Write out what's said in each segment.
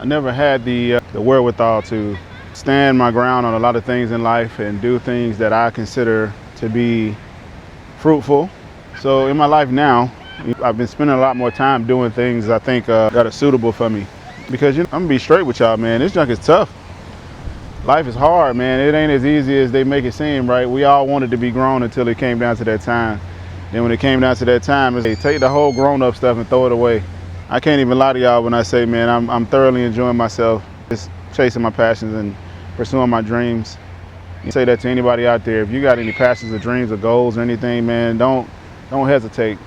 I never had the wherewithal to stand my ground on a lot of things in life and do things that I consider to be fruitful. So in my life now, I've been spending a lot more time doing things I think that are suitable for me. Because I'm gonna be straight with y'all, man. This junk is tough. Life is hard, man. It ain't as easy as they make it seem, right? We all wanted to be grown until it came down to that time. Then when it came down to that time, it's like, take the whole grown-up stuff and throw it away. I can't even lie to y'all when I say, man, I'm thoroughly enjoying myself, just chasing my passions and pursuing my dreams. You say that to anybody out there. If you got any passions or dreams or goals or anything, man, don't hesitate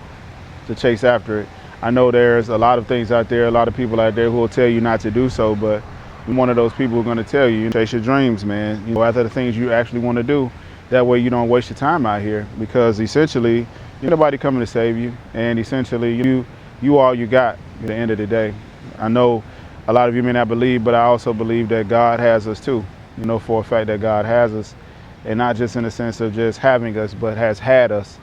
to chase after it. I know there's a lot of things out there, a lot of people out there who will tell you not to do so, but I'm one of those people who are going to tell you, chase your dreams, man. After the things you actually want to do, that way you don't waste your time out here, because essentially, nobody coming to save you, and essentially you all you got at the end of the day. I know a lot of you may not believe, but I also believe that God has us too. For a fact that God has us, and not just in the sense of just having us, but has had us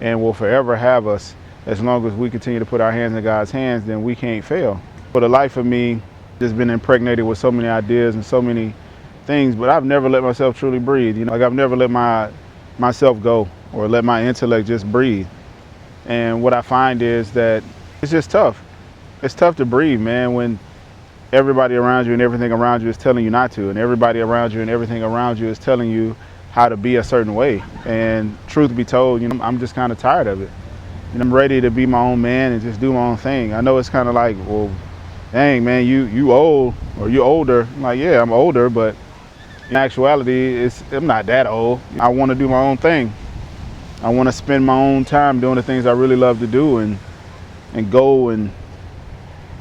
and will forever have us. As long as we continue to put our hands in God's hands, then we can't fail. For the life of me, just been impregnated with so many ideas and so many things, but I've never let myself truly breathe. Like I've never let myself go or let my intellect just breathe. And what I find is that it's just tough. It's tough to breathe, man, when everybody around you and everything around you is telling you not to, and everybody around you and everything around you is telling you how to be a certain way. And truth be told, I'm just kind of tired of it. I'm ready to be my own man and just do my own thing. I know it's kind of like, well, dang, man, you old or you older. I'm like, yeah, I'm older, but in actuality, I'm not that old. I want to do my own thing. I want to spend my own time doing the things I really love to do and go and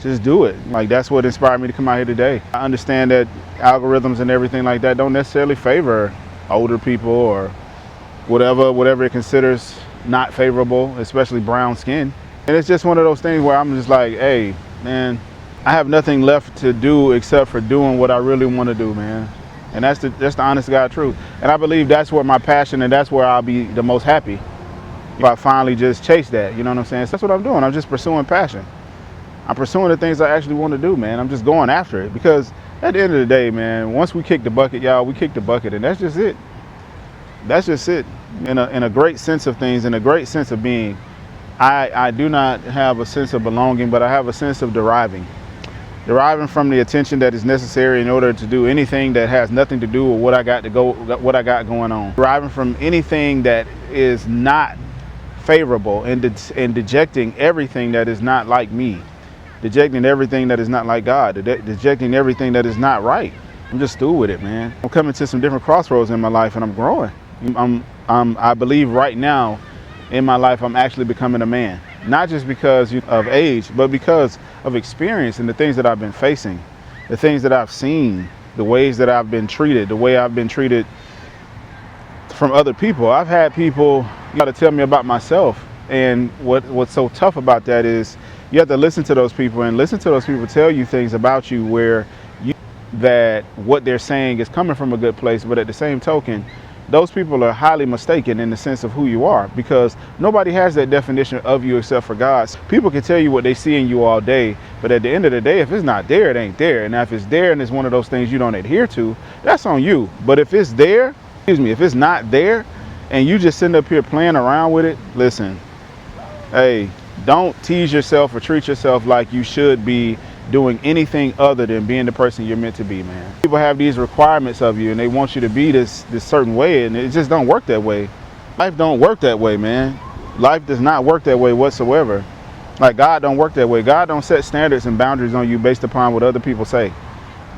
just do it. Like, that's what inspired me to come out here today. I understand that algorithms and everything like that don't necessarily favor older people or whatever it considers not favorable, especially brown skin. And it's just one of those things where I'm just like, hey, man, I have nothing left to do except for doing what I really want to do, man. And that's the honest God truth. And I believe that's where my passion, and that's where I'll be the most happy if I finally just chase that. You know what I'm saying? So that's what I'm doing. I'm just pursuing passion. I'm pursuing the things I actually want to do, man. I'm just going after it, because at the end of the day, man, once we kick the bucket, y'all, we kick the bucket, and that's just it. That's just it. In a great sense of things, in a great sense of being, I do not have a sense of belonging, but I have a sense of deriving from the attention that is necessary in order to do anything that has nothing to do with what I got going on. Deriving from anything that is not favorable, and dejecting everything that is not like me, dejecting everything that is not like God, dejecting everything that is not right. I'm just through with it, man. I'm coming to some different crossroads in my life, and I'm growing. I believe right now in my life I'm actually becoming a man, not just because of age, but because of experience and the things that I've been facing, the things that I've seen, the ways that I've been treated, the way I've been treated from other people. I've had people to tell me about myself, and what's so tough about that is you have to listen to those people and listen to those people tell you things about you where that what they're saying is coming from a good place, but at the same token, those people are highly mistaken in the sense of who you are, because nobody has that definition of you except for God. People can tell you what they see in you all day, but at the end of the day, if it's not there, it ain't there. And if it's there and it's one of those things you don't adhere to, that's on you. But if it's there, if it's not there, and you just sitting up here playing around with it, listen, hey, don't tease yourself or treat yourself like you should be doing anything other than being the person you're meant to be, man. People have these requirements of you, and they want you to be this certain way, and it just don't work that way. Life don't work that way, man. Life does not work that way whatsoever. Like, God don't work that way. God don't set standards and boundaries on you based upon what other people say.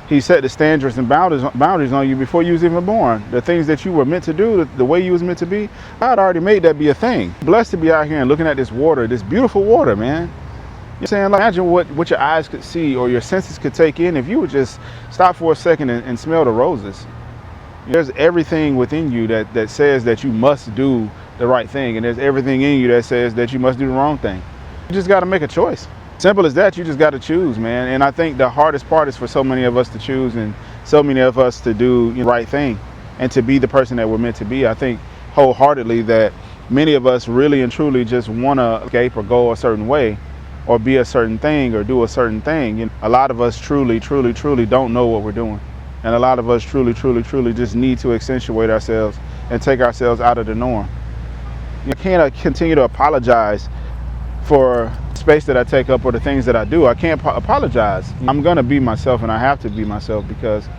He set the standards and boundaries on you before you was even born. The things that you were meant to do, the way you was meant to be, God already made that be a thing. Blessed to be out here and looking at this water, this beautiful water, man. You know what I'm saying? Like, imagine what your eyes could see or your senses could take in if you would just stop for a second and smell the roses. There's everything within you that says that you must do the right thing, and there's everything in you that says that you must do the wrong thing. You just got to make a choice. Simple as that. You just got to choose, man. And I think the hardest part is for so many of us to choose, and so many of us to do the right thing and to be the person that we're meant to be. I think wholeheartedly that many of us really and truly just want to escape or go a certain way, or be a certain thing or do a certain thing. You know, a lot of us truly don't know what we're doing. And a lot of us truly just need to accentuate ourselves and take ourselves out of the norm. You can't continue to apologize for space that I take up or the things that I do. I can't apologize. I'm gonna be myself, and I have to be myself, because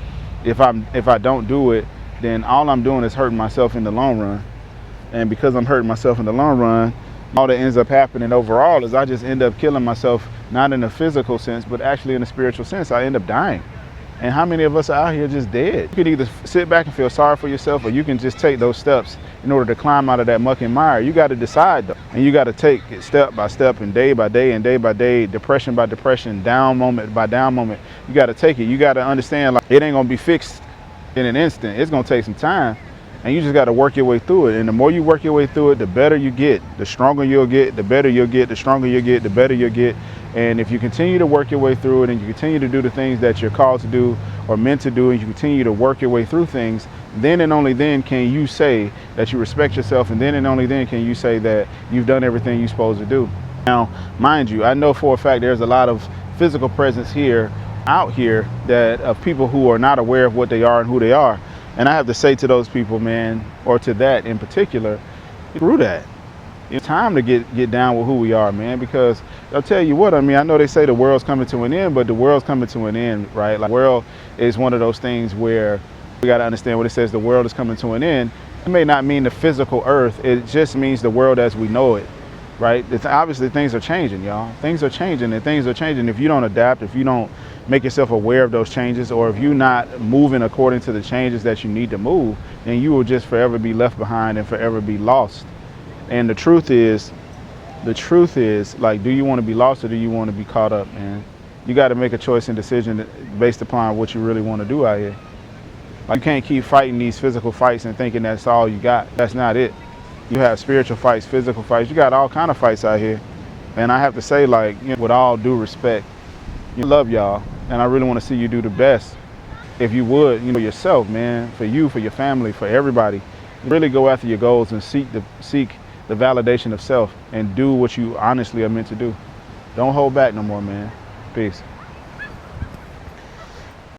if I don't do it, then all I'm doing is hurting myself in the long run. And because I'm hurting myself in the long run, all that ends up happening overall is I just end up killing myself, not in a physical sense, but actually in a spiritual sense. I end up dying. And how many of us are out here just dead? You can either sit back and feel sorry for yourself, or you can just take those steps in order to climb out of that muck and mire. You got to decide though. And you got to take it step by step and day by day and day by day, depression by depression, down moment by down moment. You got to take it. You got to understand, like, it ain't going to be fixed in an instant. It's going to take some time. And you just got to work your way through it. And the more you work your way through it, the better you get, the stronger you'll get, the better you'll get, the stronger you'll get, the better you'll get. And if you continue to work your way through it, and you continue to do the things that you're called to do or meant to do, and you continue to work your way through things, then and only then can you say that you respect yourself, and then and only then can you say that you've done everything you're supposed to do. Now, mind you, I know for a fact there's a lot of physical presence out here that of people who are not aware of what they are and who they are. And I have to say to those people, man, or to that in particular, screw that. It's time to get down with who we are, man, because I'll tell you what, I mean, I know they say the world's coming to an end, but the world's coming to an end, right? Like, the world is one of those things where we got to understand when it says the world is coming to an end. It may not mean the physical earth. It just means the world as we know it, right? Obviously, things are changing, y'all. Things are changing, and things are changing. If you don't adapt, if you don't make yourself aware of those changes, or if you're not moving according to the changes that you need to move, then you will just forever be left behind and forever be lost. And the truth is, like, do you want to be lost or do you want to be caught up, man? You got to make a choice and decision based upon what you really want to do out here. Like, you can't keep fighting these physical fights and thinking that's all you got. That's not it. You have spiritual fights, physical fights. You got all kind of fights out here. And I have to say, like, you know, with all due respect, I love y'all, and I really want to see you do the best. If you would, you know, yourself, man, for you, for your family, for everybody, really go after your goals and seek the validation of self and do what you honestly are meant to do. Don't hold back no more, man. Peace.